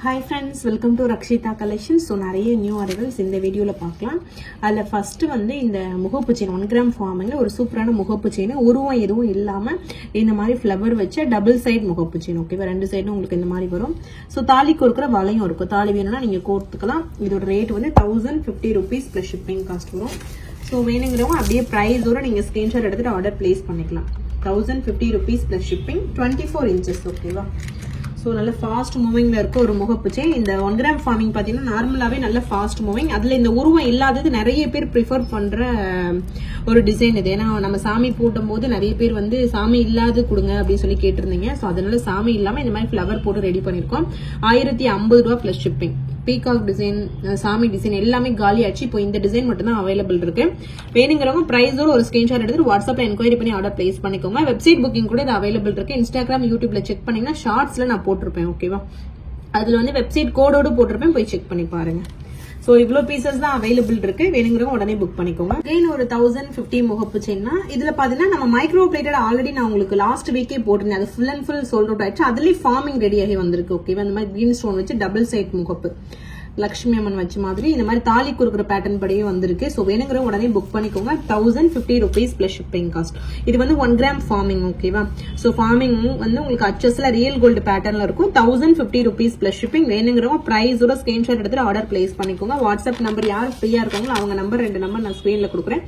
Hi friends, welcome to Rakshita Collections. So நிறைய new arrivals இந்த வீடியோல பார்க்கலாம். அதுல ஃபர்ஸ்ட் வந்து இந்த முகப்பு செயின் 1 கிராம் ஃபார்மிங்ல ஒரு சூப்பரான முகப்பு செயின் உருவம் எதுவும் இல்லாம இந்த மாதிரி ஃப்ளவர் வச்ச டபுள் சைடு முகப்பு செயின். ஓகேவா, ரெண்டு சைடும் உங்களுக்கு இந்த மாதிரி வரும். சோ தாலிக்கு இருக்கிற வளையம் இருக்கும். தாலி வேணும்னா நீங்க கோர்த்துக்கலாம். இதோட ரேட் வந்து 1050 rupees plus shipping cost வரும். சோ வேணுங்கிறவங்க அப்படியே பிரைஸோட நீங்க ஸ்கிரீன்ஷாட் எடுத்துட்டு ஆர்டர் பிளேஸ் பண்ணிக்கலாம். 1050 rupees plus shipping, 24 inches. ஓகேவா, so நல்ல ஃபாஸ்ட் மூவிங்ல இருக்க ஒரு முகப்பு செயின். இந்த 1 கிராம் ஃபார்மிங் பாத்தீங்கன்னா நார்மலாவே நல்ல ஃபாஸ்ட் மூவிங். அதுல இந்த உருவம் இல்லாதது நிறைய பேர் ப்ரிஃபர் பண்ற ஒரு டிசைன் இது. ஏன்னா நம்ம சாமி போட்டும் போது நிறைய பேர் வந்து சாமி இல்லாத கொடுங்க அப்படின்னு சொல்லி கேட்டிருந்தீங்க. சோ அதனால சாமி இல்லாம இந்த மாதிரி ஃபிளவர் போட்டு ரெடி பண்ணிருக்கோம். 1050 ரூபாய் பிளஸ் ஷிப்பிங். பீகாக் டிசைன், சாமி டிசைன் எல்லாமே காலி ஆச்சு. இப்போ இந்த டிசைன் மட்டும் தான் அவைலபிள் இருக்கு. வேணுங்கிறவங்க பிரைஸோட ஒரு ஸ்கிரீன்ஷாட் எடுத்து வாட்ஸ்அப்ல என்கொயரி பண்ணி ஆர்டர் பிளேஸ் பண்ணிக்கோங்க. வெப்சைட் புக்கிங் கூட இது அவைலபிள் இருக்கு. இன்ஸ்டாகிராம், யூடியூப்ல செக் பண்ணீங்கன்னா ஷார்ட்ஸ்ல நான் போட்டிருப்பேன். ஓகேவா, அதுல வந்து வெப்சைட் கோடோடு போட்டிருப்பேன், போய் செக் பண்ணி பாருங்க. சோ இவ்ளோ பீசஸ் தான் அவைலபிள் இருக்கு. வேணுங்கிறவங்க உடனே புக் பண்ணிக்கோங்க. அகைன் ஒரு 1050 முகப்பு செயின்னா இதுல பாத்தீங்கன்னா நம்ம மைக்ரோ பிளேட்டட் ஆல்ரெடி நான் உங்களுக்கு லாஸ்ட் வீக்கே போட்டிருந்தேன். அது full and full sold out ஆயிடுச்சு. அதுலயே ஃபார்மிங் ரெடி ஆகி வந்திருக்கு. ஓகேவா, இந்த மாதிரி கிரீன் ஸ்டோன் வச்சு டபுள் சைட் முகப்பு லட்சுமி அம்மன் வச்ச மாதிரி இந்த மாதிரி தாலி குறுக்குற பேட்டர்ன் படியே வந்திருக்கு. சோ வேணுங்கிறவங்க உடனே புக் பண்ணிக்கோங்க. 1050 rupees plus shipping cost. இது வந்து 1 கிராம் ஃபார்மிங். ஓகேவா, சோ ஃபார்மிங் வந்து உங்களுக்கு அச்சஸ்ல ரியல் கோல்டு பேட்டர்ன்ல இருக்கும். 1050 rupees plus shipping. வேணுங்கிறவங்க பிரைஸோட ஸ்கிரீன்ஷாட் எடுத்து ஆர்டர் பிளேஸ் பண்ணிக்கோங்க. வாட்ஸ்அப் நம்பர் யார் ஃப்ரீயா இருக்காங்களோ அவங்க நம்பர் 2 நம்பர் நான் ஸ்கிரீன்ல கொடுக்குறேன்.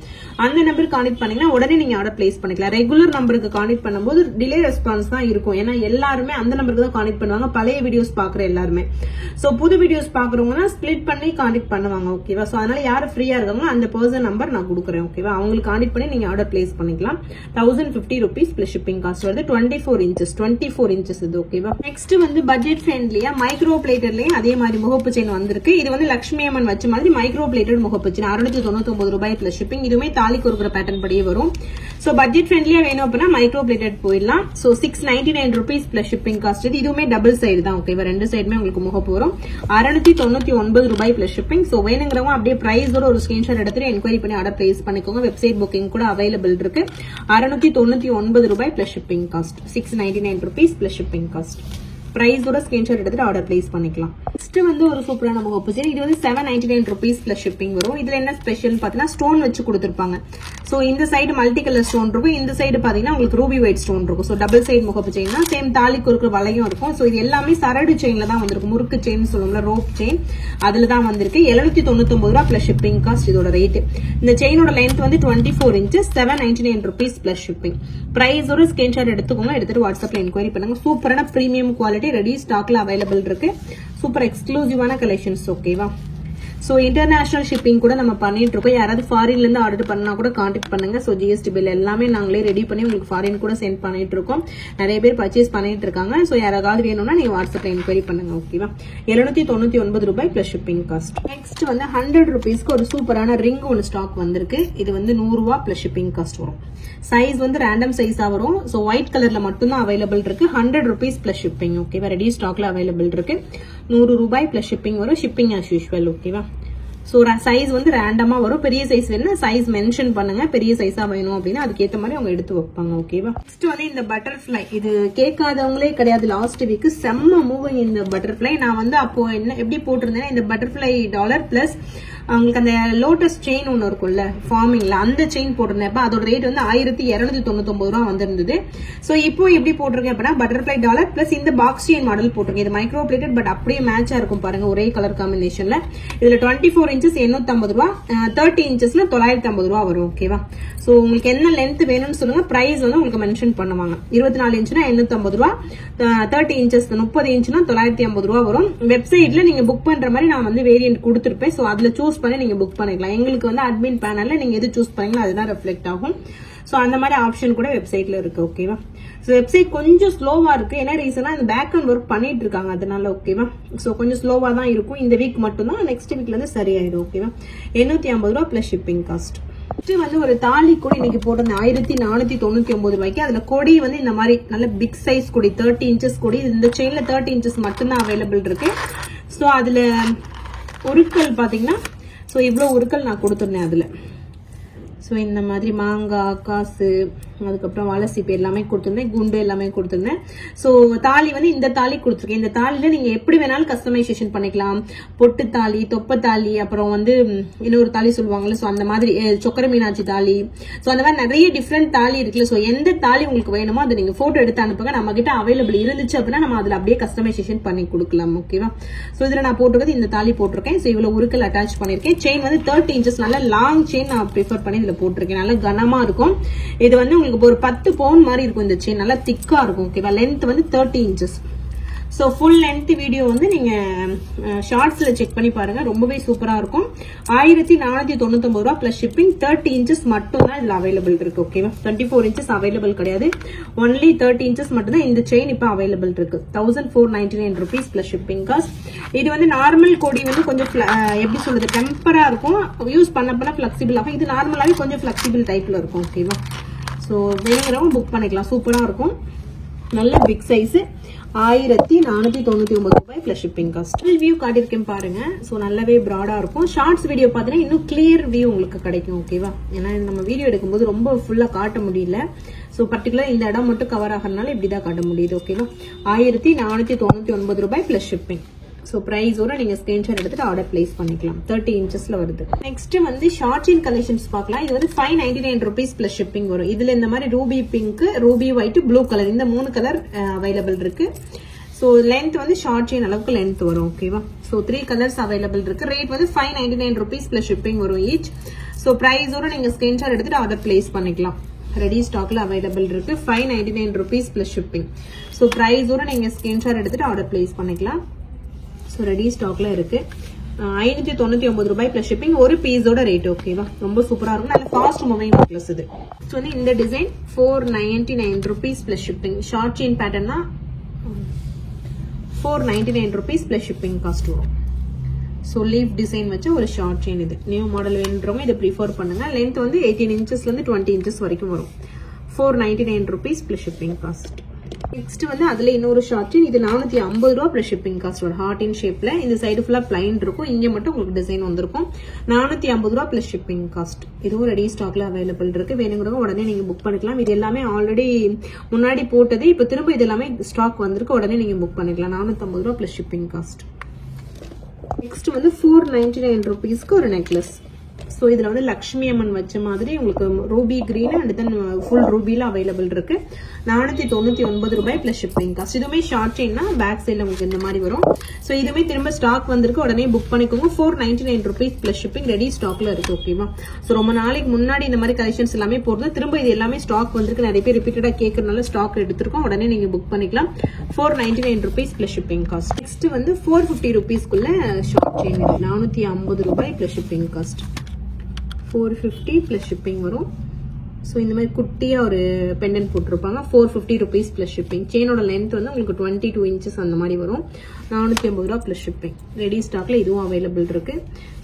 அந்த நம்பர் கான்டெக்ட் பண்ணீங்கன்னா உடனே நீங்க ஆர்டர் பிளேஸ் பண்ணிக்கலாம். ரெகுலர் நம்பருக்கு கான்டெக்ட் பண்ணும்போது டிலே ரெஸ்பான்ஸ் தான் இருக்கும். ஏன்னா எல்லாருமே அந்த நம்பருக்கு தான் கான்டெக்ட் பண்ணுவாங்க, பழைய வீடியோஸ் பாக்குற எல்லாருமே. சோ புது வீடியோஸ் பாக்குறவங்க ஸ்பிளிட் பண்ணி கான்டெக்ட் பண்ணுவாங்க. ஓகேவா, சோ அதனால யாரு ஃப்ரீயா இருக்காங்களோ அந்த பர்சன் நம்பர் நான் கொடுக்குறேன். ஓகேவா, அவங்களுக்கு கான்டெக்ட் பண்ணி நீங்க ஆர்டர் பிளேஸ் பண்ணிக்கலாம். 1050 rupees plus shipping cost வருது. 24 inches இது. ஓகேவா, நெக்ஸ்ட் வந்து பட்ஜெட் ஃப்ரெண்ட்லியா மைக்ரோ பிளேட்டர்லயும் அதே மாதிரி முகப்பு செயின் வந்திருக்கு. இது வந்து லட்சுமி அம்மன் வச்ச மாதிரி மைக்ரோ பிளேட்டட் முகப்பு செயின் 699 ரூபாய் பிளஸ் ஷிப்பிங். இதுவுமே தாலி கொடுக்குற பேட்டர்ன் படியே வரும். சோ பட்ஜெட் ஃப்ரெண்ட்லியா வேணும் அப்படின்னா மைக்ரோ பிளேட்டட் போயிடலாம். So 699 rupees plus shipping cost. இதுவுமே டபுள் சைடு தான். ஓகேவா, ரெண்டு சைடுமே உங்களுக்கு முகப்பு வரும். 699 ரூபாய் பிளஸ் ஷிப்பிங். சோ வேணுங்கிறவங்க அப்படியே பிரைஸோட ஒரு ஸ்கிரீன்ஷாட் எடுத்துட்டு என்கொயரி பண்ணி ஆர்டர் பிளேஸ் பண்ணிக்கோங்க. வெப்சைட் புக்கிங் கூட அவைலபிள் இருக்கு. 699 ரூபாய் plus shipping cost. 699 rupees plus shipping cost. பிரைஸோட ஸ்கிரீன்ஷாட் எடுத்துட்டு ஆர்டர் பிளேஸ் பண்ணிக்கலாம். நெக்ஸ்ட் வந்து ஒரு சூப்பரான முகப்பு செயின். இது வந்து 799 rupees பிளஸ் ஷிப்பிங் வரும். இதுல என்ன ஸ்பெஷல் பாத்தீங்கன்னா ஸ்டோன் வச்சு கொடுத்திருப்பாங்க. சோ இந்த சைடு மல்டி கலர் ஸ்டோன் இருக்கும், இந்த சைடு பாத்தீங்கன்னா உங்களுக்கு ரூபி ஒயிட் ஸ்டோன் இருக்கும். சோ டபுள் சைடு முகப்பு செயின் தான். சேம் தாலிக்கு இருக்கிற வளையம் இருக்கும். சோ இது எல்லாமே சரடு செயின்ல தான் வந்திருக்கு. முறுக்கு செயின் சொல்லுவோம்ல, ரோப் செயின், அதுல தான் வந்திருக்கு. 799 ரூபாய் பிளஸ் ஷிப்பிங் காஸ்ட் இதோட ரேட். இந்த செயினோட லென்த் வந்து 24 inches, 799 rupees பிளஸ் ஷிப்பிங். பிரைஸோட ஸ்கிரீன்ஷாட் எடுத்துக்கோங்க. எடுத்துட்டு வாட்ஸ்அப்ல என்கொயரி பண்ணுங்க. சூப்பரான பிரீமியம் குவாலிட்டி ரெடி ஸ்டாக்ல அவைலபிள் இருக்கு. சூப்பர் எக்ஸ்க்ளூசிவான கலெக்ஷன்ஸ். ஓகேவா, சோ இன்டர்நேஷனல் ஷிப்பிங் கூட நம்ம பண்ணிட்டு இருக்கோம். யாராவது ஃபாரின்ல இருந்து ஆர்டர் பண்ணா கூட கான்டாக்ட் பண்ணுங்க. சோ ஜிஎஸ்டி பில் எல்லாமே நாங்களே ரெடி பண்ணி உங்களுக்கு ஃபாரின் கூட சென்ட் பண்ணிட்டு இருக்கோம். நிறைய பேர் பர்ச்சேஸ் பண்ணிட்டு இருக்காங்க. சோ யாராவது வேணும்னா நீங்க வாட்ஸ்அப்ல என்கொயரி பண்ணுங்க. ஓகேவா, 799 ரூபாய் பிளஸ் ஷிப்பிங் காஸ்ட். நெக்ஸ்ட் வந்து 100 rupeesக்கு ஒரு சூப்பரான ரிங் ஒன்னு ஸ்டாக் வந்திருக்கு. இது வந்து 100 ரூபாய் பிளஸ் ஷிப்பிங் காஸ்ட் வரும். சைஸ் வந்து ரேண்டம் சைஸா வரும். சோ ஒயிட் கலர்ல மட்டும் தான் அவைலபிள் இருக்கு. 100 rupees பிளஸ் ஷிப்பிங். ஓகேவா, ரெடி ஸ்டாக்ல அவைலபிள் இருக்கு. 100 ரூபாய் பிளஸ் ஷிப்பிங் வரும். Shipping as usual. ஓகேவா, சோ சைஸ் வந்து ரேண்டமா வரும். பெரிய சைஸ் வேணும்னா சைஸ் மென்ஷன் பண்ணுங்க. பெரிய சைஸா வேணும் அப்படின்னா அதுக்கேற்ற மாதிரி அவங்க எடுத்து வைப்பாங்க. ஓகேவா, நெக்ஸ்ட் வந்து இந்த பட்டர்ஃபிளை. இது கேட்காதவங்களே கிடையாது. லாஸ்ட் வீக் செம்ம மூவிங் இந்த பட்டர்ஃபிளை. நான் வந்து அப்போ என்ன எப்படி போட்டிருந்தேன்னா இந்த பட்டர்ஃபிளை டாலர் பிளஸ் உங்களுக்கு அந்த லோட்டஸ் செயின் ஒன்னு இருக்கும்ல ஃபார்மிங்ல, அந்த செயின் போட்டிருந்தேன். அதோட ரேட் வந்து 1299 ரூபா வந்திருந்தது. சோ இப்போ எப்படி போட்டிருக்கேன் அப்படின்னா பட்டர்ஃபிளை டாலர் பிளஸ் இந்த பாக்ஸ் செயின் மாடல் போட்டிருக்கேன். இது மைக்ரோ பிளேட்டட் பட் அப்படியே மேட்சா இருக்கும் பாருங்க, ஒரே கலர் காம்பினேஷன்ல. இதுல 24 inches 850 ரூபா, 30 inchesல 950 ரூபா வரும். ஓகேவா, சோ உங்களுக்கு என்ன லென்த் வேணும்னு சொல்லுங்க. பிரைஸ் வந்து உங்களுக்கு மென்ஷன் பண்ணுவாங்க. 24 inchனா 850 ரூபா, 30 inches 30 inchனா 950 ரூபா வரும். வெப்சைட்ல நீங்க புக் பண்ற மாதிரி நான் வந்து வேரியன்ட் கொடுத்திருப்பேன். சோ அதுல சூஸ் பண்ணி நீங்க புக் பண்ணிக்கலாம். எங்களுக்கு வந்து அட்மின் பேனல்ல நீங்க எது சூஸ் பண்ணீங்களோ அதுதான் ரெஃப்ளெக்ட் ஆகும். சோ அந்த மாதிரி ஆப்ஷன் கூட வெப்சைட்ல இருக்கு. ஓகேவா, சோ வெப்சைட் கொஞ்சம் ஸ்லோவா இருக்கு. என்ன ரீசனா இந்த பேக் அண்ட் ஒர்க் பண்ணிட்டு இருக்காங்க, அதனால. ஓகேவா, சோ கொஞ்சம் ஸ்லோவா தான் இருக்கும். இந்த வீக் மட்டும் தான், நெக்ஸ்ட் வீக்ல இருந்து சரியாயிடும். ஓகேவா, 850 ரூபாய் பிளஸ் ஷிப்பிங் காஸ்ட். வந்து ஒரு தாலி கூட இன்னைக்கு போட்டது 1499 ரூபாய்க்கு. அதுல கொடி வந்து இந்த மாதிரி நல்ல பிக் சைஸ் கொடி, 30 inches கொடி. இந்த செயின்ல 30 inches மட்டும்தான் அவைலபிள் இருக்கு. சோ அதுல உருக்கள் பாத்தீங்கன்னா சோ இவ்வளவு உருக்கள் நான் கொடுத்துருந்தேன் அதுல. சோ இந்த மாதிரி மாங்காய், காசு, அதுக்கப்புறம் வாழைசீப்பு எல்லாமே கொடுத்துருந்தேன், குண்டு எல்லாமே கொடுத்துருந்தேன். ஸோ தாலி வந்து இந்த தாலி கொடுத்துருக்கேன். இந்த தாலியில நீங்க எப்படி வேணாலும் கஸ்டமைசேஷன் பண்ணிக்கலாம். பொட்டு தாலி, தொப்ப தாலி, அப்புறம் வந்து இன்னொரு தாலி சொல்லுவாங்கல்ல, ஸோ அந்த மாதிரி சொக்கர மீனாட்சி தாலி, ஸோ அந்த மாதிரி நிறைய டிஃப்ரெண்ட் தாலி இருக்குல்ல. ஸோ எந்த தாலி உங்களுக்கு வேணுமோ அதை நீங்க போட்டோ எடுத்து அனுப்புங்க. நம்ம கிட்ட அவைலபிள் இருந்துச்சு அப்படின்னா நம்ம அதுல அப்படியே கஸ்டமைசேஷன் பண்ணி கொடுக்கலாம். ஓகேவா? ஸோ இதுல நான் போட்டுக்கிறது இந்த தாலி போட்டிருக்கேன். ஸோ இவ்வளவு உருக்கல் அட்டாச் பண்ணிருக்கேன். செயின் வந்து 30 inches நல்ல லாங் செயின் நான் ப்ரிஃபர் பண்ணி இதுல போட்டிருக்கேன். நல்ல கனமா இருக்கும். இது வந்து உங்களுக்கு ஒரு 10 பவுன் மாதிரி இருக்கும். இந்த செயின் நல்லா திக்கா இருக்கும். ஓகேவா? லென்த் வந்து 30 inches. So full length video வந்து நீங்க ஷார்ட்ஸ்ல செக் பண்ணி பாருங்க. ரொம்பவே சூப்பரா இருக்கும். 1499 ரூபா பிளஸ் ஷிப்பிங். 30 inches மட்டும் தான் இதுல அவைலபிள் இருக்கு. ஓகேவா? 24 inches அவைலபிள் கிடையாது. ஒன்லி 30 inches மட்டும் தான் இந்த செயின் இப்ப அவைலபிள் இருக்கு. 1499 rupees பிளஸ் ஷிப்பிங் காஸ்ட். இது வந்து நார்மல் கொடி வந்து கொஞ்சம் எப்படி சொல்றது, டெம்பரா இருக்கும். யூஸ் பண்ண பிளெக்சிபிள் ஆகும். இது நார்மலாவே கொஞ்சம் பிளெக்சிபிள் டைப்ல இருக்கும். ஓகேவா? ஸோ வேணுங்கிறவங்க புக் பண்ணிக்கலாம். சூப்பரா இருக்கும். நல்ல பிக் சைஸ். 1499 ரூபாய் பிளஸ் ஷிப்பிங் காஸ்ட். வியூ காட்டியிருக்கேன் பாருங்க. ஸோ நல்லாவே ப்ராடா இருக்கும். ஷார்ட்ஸ் வீடியோ பார்த்தீங்கன்னா இன்னும் கிளியர் வியூ உங்களுக்கு கிடைக்கும். ஓகேவா? ஏன்னா நம்ம வீடியோ எடுக்கும்போது ரொம்ப ஃபுல்லா காட்ட முடியல. ஸோ பர்டிகுலர் இந்த இடம் மட்டும் கவர் ஆகிறதுனால இப்படிதான் காட்ட முடியுது. ஓகேவா? 1499 ரூபாய் பிளஸ் ஷிப்பிங். ஸோ பிரைஸோட நீங்க ஸ்கிரீன்ஷாட் எடுத்துட்டு ஆர்டர் பிளேஸ் பண்ணிக்கலாம். 30 inchesல வருது. நெக்ஸ்ட் வந்து ஷார்ட் செயின் கலெக்ஷன்ஸ் பார்க்கலாம். இது வந்து 599 rupees பிளஸ் ஷிப்பிங் வரும். இதுல இந்த மாதிரி Ruby pink, Ruby white, blue colour, இந்த 3 கலர் அவைலபிள் இருக்கு. ஸோ லென்த் வந்து ஷார்ட் செயின் அளவுக்கு லென்த் வரும். ஓகேவா? ஸோ 3 கலர்ஸ் அவைலபிள் இருக்கு. ரேட் வந்து 599 rupees பிளஸ் ஷிப்பிங் வரும் ஈச். ஸோ பிரைஸோட நீங்க ஸ்கிரீன்ஷாட் எடுத்துட்டு ஆர்டர் பிளேஸ் பண்ணிக்கலாம். ரெடி ஸ்டாக்ல அவைலபிள் இருக்கு. 599 rupees பிளஸ் ஷிப்பிங். ஸோ பிரைஸோட நீங்க ஸ்கிரீன்ஷாட் எடுத்துட்டு ஆர்டர் பிளேஸ் பண்ணிக்கலாம். ஸோ ரெடி ஸ்டாக்ல இருக்கு. 599 ரூபாய் பிளஸ் ஷிப்பிங். ஒரு பீஸோட ரேட். ஓகேவா? ரொம்ப சூப்பரா இருக்கும். நல்ல ஃபாஸ்ட் மூவிங் நெக்லஸ் இது. ஸோ வந்து இந்த design 499 rupees plus shipping. Short chain பேட்டர்னா 499 rupees பிளஸ் ஷிப்பிங் காஸ்ட் வரும். ஸோ லீஃப் டிசைன் வச்ச ஒரு ஷார்ட் செயின். இது நியூ மாடல் வேணுன்றவங்க இதை ப்ரிஃபர் பண்ணுங்க. லென்த் வந்து 18 inchesல இருந்து 20 inches வரைக்கும் வரும். 499 rupees plus shipping cost. Next வந்து அதுல இன்னொரு ஷார்ட் செயின். இது 450 ரூபா பிளஸ் ஷிப்பிங் காஸ்ட் வரும். ஹார்ட் இன் ஷேப்ல இந்த சைடு ஃபுல்லா பிளைன் இருக்கும். இங்க மட்டும் உங்களுக்கு டிசைன் வந்திருக்கும். 450 ரூபா பிளஸ் ஷிப்பிங் காஸ்ட். இதுவும் ரெடி ஸ்டாக்ல அவைலபிள் இருக்கு. வேணுங்கிறவங்க உடனே நீங்க புக் பண்ணிக்கலாம். இது எல்லாமே ஆல்ரெடி முன்னாடி போட்டது. இப்ப திரும்ப இது எல்லாமே ஸ்டாக் வந்திருக்கு. உடனே நீங்க புக் பண்ணிக்கலாம். 450 ரூபா பிளஸ் ஷிப்பிங் காஸ்ட். நெக்ஸ்ட் வந்து 499 rupeesக்கு ஒரு நெக்லஸ். ஸோ இதுல வந்து லக்ஷ்மி அம்மன் வச்ச மாதிரி உங்களுக்கு ruby green and then full ரூபில அவைலபிள் இருக்கு. 499 ரூபாய் பிளஸ் ஷிப்பிங் காஸ்ட். இதுவுமே ஷார்ட் செயின்னா பேக் சைட்ல உங்களுக்கு இந்த மாதிரி வரும். ஸோ இதுவுமே திரும்ப ஸ்டாக் வந்திருக்கு. உடனே புக் பண்ணிக்கோங்க. 499 rupees பிளஸ் ஷிப்பிங். ரெடி ஸ்டாக்ல இருக்கு. ஓகேவா? ஸோ ரொம்ப நாளைக்கு முன்னாடி இந்த மாதிரி கலெக்ஷன்ஸ் எல்லாமே போடுறது. திரும்ப இது எல்லாமே ஸ்டாக் வந்திருக்கு. நிறைய பேர் ரிப்பீட்டடா கேட்கறதுனால ஸ்டாக் எடுத்திருக்கோம். உடனே நீங்க புக் பண்ணிக்கலாம். 499 rupees plus shipping cost. Next வந்து 450 rupeesக்குள்ள ஷார்ட் செயின். 450 ரூபாய் plus shipping cost. 450 plus shipping வரும். ஸோ இந்த மாதிரி குட்டியா ஒரு பெண்டன்ட் போட்டிருப்பாங்க. 450 rupees பிளஸ் ஷிப்பிங். செயினோட லென்த் வந்து உங்களுக்கு 22 inches அந்த மாதிரி வரும். 450 ரூபா பிளஸ் ஷிப்பிங். ரெடி ஸ்டாக்ல இதுவும் அவைலபிள் இருக்கு.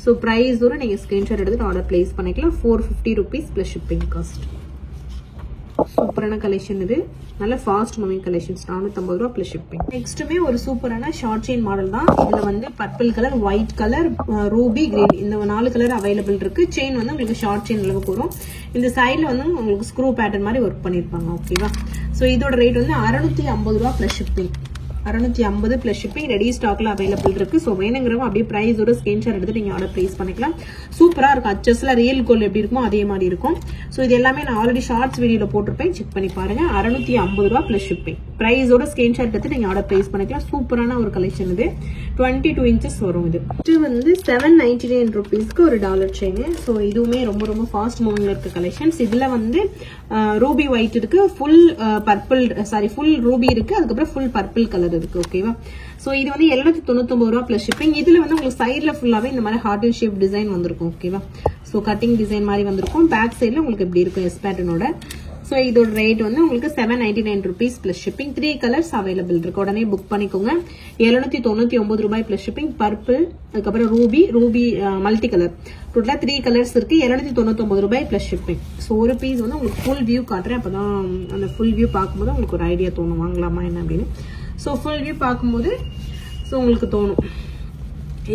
ஸோ பிரைஸோட நீங்க ஸ்கிரீன்ஷாட் எடுத்துட்டு ஆர்டர் பிளேஸ் பண்ணிக்கலாம். 450 rupees பிளஸ் ஷிப்பிங் காஸ்ட். சூப்பரான கலெக்ஷன் இது. நல்ல ஃபாஸ்ட் மூவிங் கலெக்ஷன்ஸ். 450 ரூபா பிளஸ் ஷிப்பிங். நெக்ஸ்ட்டுமே ஒரு சூப்பரான ஷார்ட் செயின் மாடல் தான். இதுல வந்து purple colour, white colour, Ruby green இந்த 4 கலர் அவைலபிள் இருக்கு. செயின் வந்து உங்களுக்கு ஷார்ட் செயின் அளவுக்கு வரும். இந்த சைட்ல வந்து உங்களுக்கு ஸ்க்ரூ பேட்டர்ன் மாதிரி ஒர்க் பண்ணிருப்பாங்க. ஓகேவா? ஸோ இதோட ரேட் வந்து 650 ரூபா plus shipping. 650 plus shipping. Ready ஸ்டாக்ல அவைலபிள் இருக்கு. ஸோ வேணுங்கிறவங்க அப்படியே பிரைஸோட ஸ்கிரீன்ஷாட் எடுத்து நீங்க ஆர்டர் பிளேஸ் பண்ணிக்கலாம். சூப்பரா இருக்கும். அச்சஸ்ல ரியல் கோல்ட் எப்படி இருக்குமோ அதே மாதிரி இருக்கும். ஸோ இது எல்லாமே நான் ஆல்ரெடி ஷார்ட்ஸ் வீடியோல போட்டிருப்பேன். செக் பண்ணி பாருங்க. 650 ரூபா பிளஸ் ஷிப்பிங். பிரைஸோட ஸ்கிரீன்ஷாட் எடுத்து நீங்க ஆர்டர் பிளேஸ் பண்ணிக்கலாம். சூப்பரான ஒரு கலெக்ஷன் இது. 22 inches வரும். இது வந்து 799 rupeesக்கு ஒரு டாலர் செயின். ஸோ இதுவுமே ரொம்ப ரொம்ப ஃபாஸ்ட் மூவிங்ல இருக்க கலெக்ஷன்ஸ். இதுல வந்து ரூபி ஒயிட் இருக்கு, ஃபுல் பர்பிள் ஃபுல் ரூபி இருக்கு, அதுக்கப்புறம் ஃபுல் பர்பிள் கலர் இருக்கு. ஓகேவா? சோ இது வந்து 799 ரூபாய் பிளஸ் ஷிப்பிங். இதுல வந்து உங்களுக்கு சைடுல ஃபுல்லாவே இந்த மாதிரி ஹார்ட் ஷேப் டிசைன் வந்திருக்கும். ஓகேவா? சோ கட்டிங் டிசைன் மாதிரி வந்திருக்கும். பேக் சைடுல உங்களுக்கு எப்படி இருக்கும் எஸ் பேட்டர்னோட. சோ இதோட ரேட் வந்து உங்களுக்கு 799 rupees plus shipping. 3 colours available இருக்கு. உடனே புக் பண்ணிக்கோங்க. 799 ரூபாய் பிளஸ் ஷிப்பிங். பர்பிள், அதுக்கப்புறம் ரூபி மல்டி கலர், டோட்டலா 3 கலர்ஸ் இருக்கு. 799 ரூபாய் பிளஸ் ஷிப்பிங். சோ ஒரு பீஸ் வந்து உங்களுக்கு ஃபுல் வியூ காட்டுறேன். அப்பதான் அந்த ஃபுல் வியூ பார்க்கும்போது உங்களுக்கு ஒரு ஐடியா தோணும் வாங்கலாமா என்ன அப்படின்னு. சோ ஃபுல் வியூ பார்க்கும்போது சோ உங்களுக்கு தோணும்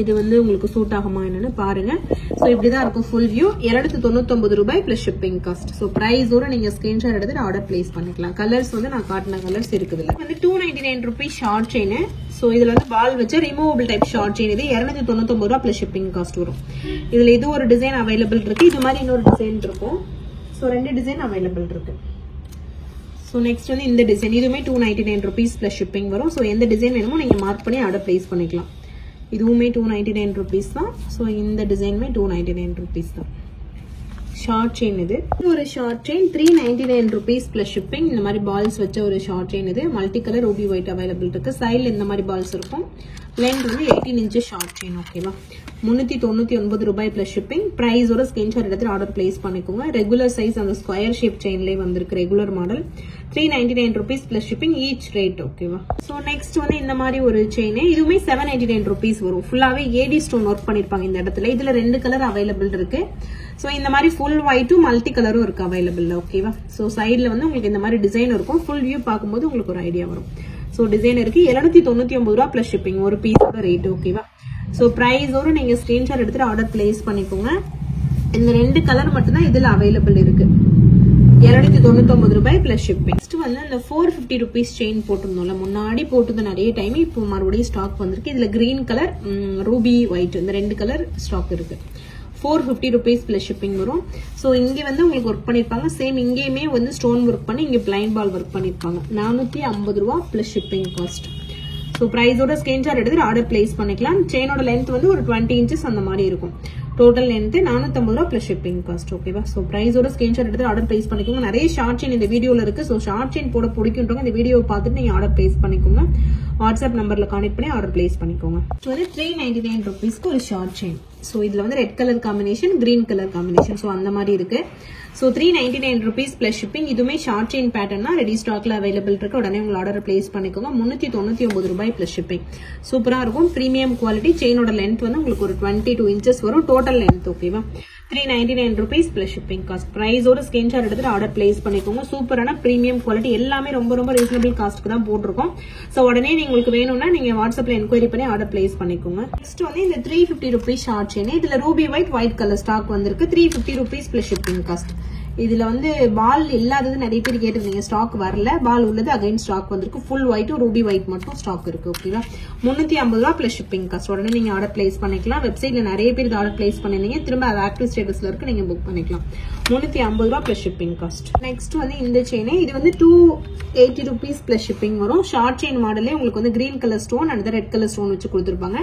இது வந்து உங்களுக்கு சூட் ஆகுமா என்னன்னு பாருங்க. சோ இப்படிதான் இருக்கும் ஃபுல் வியூ. 299 ரூபாய் பிளஸ் ஷிப்பிங் காஸ்ட். சோ பிரைஸோட நீங்க ஸ்கிரீன்ஷாட் எடுத்து ஆர்டர் பிளேஸ் பண்ணிக்கலாம். கலர்ஸ் வந்து நான் காட்டின கலர்ஸ் இருக்குதுல. வந்து 299 ரூபாய் ஷார்ட் செயின். சோ இதுல வந்து பால் வச்ச ரிமூவபிள் டைப் ஷார்ட் செயின். இது 299 ரூபாய் பிளஸ் ஷிப்பிங் காஸ்ட் வரும். இதுல இது ஒரு டிசைன் அவைலபிள் இருக்கு. இது மாதிரி இன்னொரு டிசைன் இருக்கும். சோ ரெண்டு டிசைன் அவைலபிள் இருக்கு. சோ நெக்ஸ்ட் வந்து இந்த டிசைன். இதுவுமே 299 ரூபாய் பிளஸ் ஷிப்பிங் வரும். சோ எந்த டிசைன் வேணுமோ நீங்க மார்க் பண்ணி ஆர்டர் பிளேஸ் பண்ணிக்கலாம். இதுவுமே 299 ரூபாய் தான். சோ இந்த டிசைனுமே 299 ரூபாய் தான். ஷார்ட் செயின் இது ஒரு ஷார்ட் செயின் 399 ரூபாய் பிளஸ் ஷிப்பிங். இந்த மாதிரி பால்ஸ் வச்ச ஒரு ஷார்ட் செயின். இது multi colour Ruby white available இருக்கு. சைடுல இந்த மாதிரி பால்ஸ் இருக்கும். லென்த் வந்து 18 இன்ச் ஷார்ட் செயின். ஓகேவா? 399 ரூபாய் பிளஸ் ஷிப்பிங். பிரைஸோட ஸ்கிரீன்ஷாட் எடுத்து ஆர்டர் பிளேஸ் பண்ணிக்கோங்க. ரெகுலர் சைஸ் அந்த ஸ்கொயர் ஷேப் செயின்லேயே வந்திருக்கு. ரெகுலர் மாடல் 399 ரூபாய் பிளஸ் ஷிப்பிங் ஈச் ரேட். ஓகேவா? சோ நெக்ஸ்ட் வந்து இந்த மாதிரி ஒரு செயின். இதுவுமே 799 ரூபாய் வரும். ஃபுல்லாவே ஏடி ஸ்டோன் ஒர்க் பண்ணிருப்பாங்க இந்த இடத்துல. இதுல ரெண்டு கலர் அவைலபிள் இருக்கு. சோ இந்த மாதிரி ஃபுல் ஒயிட்டும் மல்டி கலரும் இருக்கு அவைலபிள். ஓகேவா? சோ சைட்ல வந்து உங்களுக்கு இந்த மாதிரி டிசைன் இருக்கும். ஃபுல் வியூ பார்க்கும்போது உங்களுக்கு ஒரு ஐடியா வரும். சோ டிசைன் இருக்கு. 799 ரூபாய் பிளஸ் ஷிப்பிங் ஒரு பீஸோட ரேட். ஓகேவா? சோ பிரைஸோட நீங்க ஸ்கிரீன்ஷாட் எடுத்துட்டு ஆர்டர் பிளேஸ் பண்ணிக்கோங்க. இந்த ரெண்டு கலர் மட்டும் தான் இதுல அவைலபிள் இருக்கு. 299 ரூபாய் பிளஸ் ஷிப்பிங். நெக்ஸ்ட் வந்து இந்த 450 ரூபாய் செயின் போட்டிருந்தோம்ல, முன்னாடி போட்டது நிறைய டைம். இப்போ மறுபடியும் ஸ்டாக் வந்திருக்கு. இதுல கிரீன் கலர், ரூபி ஒயிட் இந்த ரெண்டு கலர் ஸ்டாக் இருக்கு. 450 ரூபாய் பிளஸ் ஷிப்பிங் வரும். சோ இங்க வந்து உங்களுக்கு ஒர்க் பண்ணிருப்பாங்க. சேம் இங்கேயுமே வந்து ஸ்டோன் ஒர்க் பண்ணி இங்க பிளைன் பால் ஒர்க் பண்ணிருப்பாங்க. 450 ரூபாய் பிளஸ் ஷிப்பிங் காஸ்ட். சோ பிரைஸோட ஸ்கிரீன்ஷாட் எடுத்து ஆர்டர் பிளேஸ் பண்ணிக்கலாம். செயினோட லென்த் வந்து ஒரு 20 இன்ச்சஸ் அந்த மாதிரி இருக்கும். டோட்டல் லென்த் 450 ரூபாய் பிளஸ் ஷிப்பிங் காஸ்ட். ஓகேவா? சோ பிரைஸோட ஸ்கிரீன்ஷாட் எடுத்து ஆர்டர் பிளேஸ் பண்ணிக்கோங்க. நிறைய ஷார்ட் செயின் இந்த வீடியோல இருக்கு. சோ ஷார்ட் செயின் போட பிடிக்கும்ன்றவங்க இந்த வீடியோவை பார்த்துட்டு நீங்க ஆர்டர் பிளேஸ் பண்ணிக்கோங்க. வாட்ஸ்அப் நம்பர்ல கான்டெக்ட் பண்ணி ஆர்டர் பிளேஸ் பண்ணிக்கோங்க. இது வந்து 399 ரூபாய்க்கு ஒரு ஷார்ட் செயின். சோ இதுல வந்து red colour combination, green colour combination. So அந்த மாதிரி இருக்கு. சோ 399 ரூபாய் பிளஸ் ஷிப்பிங். இதுவுமே ஷார்ட் செயின் பேட்டர்னா ரெடி ஸ்டாக்ல அவைலபிள் இருக்கு. உடனே உங்க ஆர்டர் பிளேஸ் பண்ணிக்கோங்க. 399 ரூபாய் பிளஸ் ஷிப்பிங். சூப்பரா இருக்கும். Premium quality. செயினோட லென்த் வந்து உங்களுக்கு ஒரு 22 இன்ச்சஸ் வரும். Total length. ஓகேவா? 399 ரூபாய் பிளஸ் ஷிப்பிங் காஸ்ட். பிரைஸோட ஸ்கிரீன்ஷாட் எடுத்துட்டு ஆர்டர் பிளேஸ் பண்ணிக்கோங்க. சூப்பரான பிரீமியம் குவாலிட்டி. எல்லாமே ரொம்ப ரொம்ப ரீசனபிள் காஸ்ட்க்கு தான் போட்டிருக்கோம். சோ உடனே உங்களுக்கு வேணும்னா நீங்க வாட்ஸ்அப்ல என்கொயரி பண்ணி ஆர்டர் பிளேஸ் பண்ணிக்கோங்க. நெக்ஸ்ட் வந்து இந்த 350 ரூபாய் ஷார்ட் செயின். இதுல ரூபி ஒயிட் கலர் ஸ்டாக் வந்திருக்கு. 350 ரூபாய் பிளஸ் ஷிப்பிங் காஸ்ட். இதுல வந்து பால் இல்லாதது நிறைய பேர் கேட்டிருந்தீங்க. ஸ்டாக் வரல. பால் உள்ளது அகைன் ஸ்டாக் வந்திருக்கு. ஃபுல் ஒயிட், ரூபி ஒயிட் மட்டும் ஸ்டாக் இருக்கு. ஓகேவா? 350 ரூபாய் பிளஸ் ஷிப்பிங் காஸ்ட். உடனே நீங்க ஆர்டர் பிளேஸ் பண்ணிக்கலாம். வெப்சைட்ல நிறைய பேர் ஆர்டர் பிளேஸ் பண்ணிருந்தீங்க. திரும்ப அது ஆக்டிவ் ஸ்டேட்டஸ்ல இருக்கு. நீங்க புக் பண்ணிக்கலாம். 350 ரூபாய் பிளஸ் ஷிப்பிங் காஸ்ட். நெக்ஸ்ட் வந்து இந்த செயின். இது வந்து 280 ரூபாய் பிளஸ் ஷிப்பிங் வரும். ஷார்ட் செயின் மாடலே உங்களுக்கு வந்து green colour stone and red colour stone வச்சு கொடுத்துருப்பாங்க.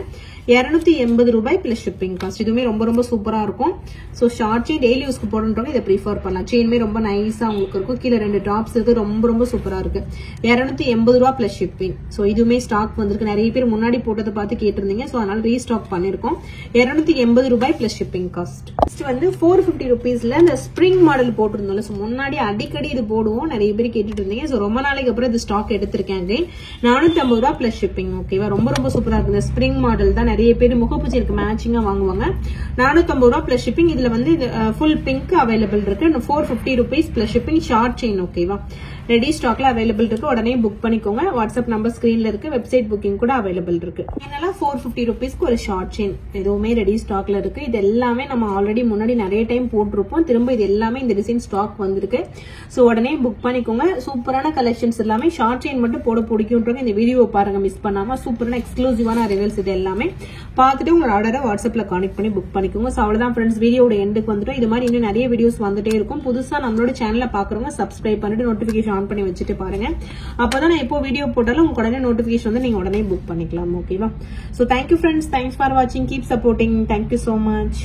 280 ரூபாய் பிளஸ் ஷிப்பிங் காஸ்ட். இதுவுமே ரொம்ப ரொம்ப சூப்பரா இருக்கும். சோ ஷார்ட் செயின் டெய்லி யூஸ்க்கு போடுறவங்க இதை ப்ரிஃபர் பண்ணலாம். செயின்மே ரொம்ப நைஸா உங்களுக்கு இருக்கும். கீழே ரெண்டு டாப்ஸ் இருக்கு. ரொம்ப ரொம்ப சூப்பரா இருக்கு. 280 ரூபாய் பிளஸ் ஷிப்பிங். சோ இதுவுமே ஸ்டாக் வந்திருக்கு. நிறைய பேர் முன்னாடி போட்டதை பார்த்து கேட்டிருந்தீங்க. சோ அதனால ரீஸ்டாக் பண்ணிருக்கோம். 280 ரூபாய் பிளஸ் ஷிப்பிங் காஸ்ட். நெக்ஸ்ட் வந்து 450 ரூபாய்ஸ்ல இந்த ஸ்ப்ரிங் மாடல் போட்டிருந்தோம்ல. சோ முன்னாடி அடிக்கடி இது போடுவோம். நிறைய பேர் கேட்டுட்டு இருந்தீங்க. சோ ரொம்ப நாளைக்கு அப்புறம் இது ஸ்டாக் எடுத்திருக்கேன். 450 ரூபாய் பிளஸ் ஷிப்பிங். ஓகேவா? ரொம்ப ரொம்ப சூப்பரா இருக்கு. இந்த ஸ்ப்ரிங் மாடல் தான் நிறைய பேர் முகப்பூச்சிக்கு மேட்சிங்கா வாங்குவாங்க. 450 ரூபாய் பிளஸ் ஷிப்பிங். இதுல வந்து ஃபுல் பிங்க் அவைலபிள் இருக்கு. 450 ரூபாய் பிளஸ் ஷிப்பிங் ஷார்ட் செயின். ஓகேவா? ரெடி ஸ்டாக்ல அவைலபிள் இருக்கு. உடனே புக் பண்ணிக்கோங்க. வாட்ஸ்அப் நம்பர் ஸ்கிரீன்ல இருக்கு. வெப்சைட் புக்கிங் கூட அவைலபிள் இருக்கு. என்னெல்லாம் 450 ரூபாய்க்கு ஒரு ஷார்ட் செயின். எதுவுமே ரெடி ஸ்டாக்ல இருக்கு. இது எல்லாமே நம்ம ஆல்ரெடி முன்னாடி நிறைய டைம் போட்டிருப்போம். திரும்ப இது எல்லாமே இந்த டிசைன் ஸ்டாக் வந்திருக்கு. சோ உடனே புக் பண்ணிக்கோங்க. சூப்பரான கலெக்ஷன்ஸ் எல்லாமே. ஷார்ட் செயின் மட்டும் போட பிடிக்கும்ன்றவங்க இந்த வீடியோ பாருங்க, மிஸ் பண்ணாம. சூப்பரான எக்ஸ்க்ளூசிவான ரிவல்ஸ் இது எல்லாமே பார்த்துட்டு உங்களோட ஆர்டரை வாட்ஸ்அப்ல கான்டெக்ட் பண்ணி புக் பண்ணிக்கோங்க. சோ அவ்வளவுதான் ஃப்ரெண்ட்ஸ், வீடியோட எண்டுக்கு வந்துட்டோம். இது மாதிரி இன்னும் நிறைய வீடியோஸ் வந்துட்டே இருக்கும். புதுசா நம்மளோட சேனலை பாக்குறவங்க சப்ஸ்கிரைப் பண்ணிட்டு நோட்டிபிகேஷன் ஆன் பண்ணி வச்சுட்டு பாருங்க. அப்பதான் நான் எப்போ வீடியோ போட்டாலும் உங்களுக்கு உடனே நோட்டிபிகேஷன் வந்து நீங்க உடனே புக் பண்ணிக்கலாம். ஓகேவா? So thank you friends. Thanks for வாட்சிங். Keep supporting. Thank you so much.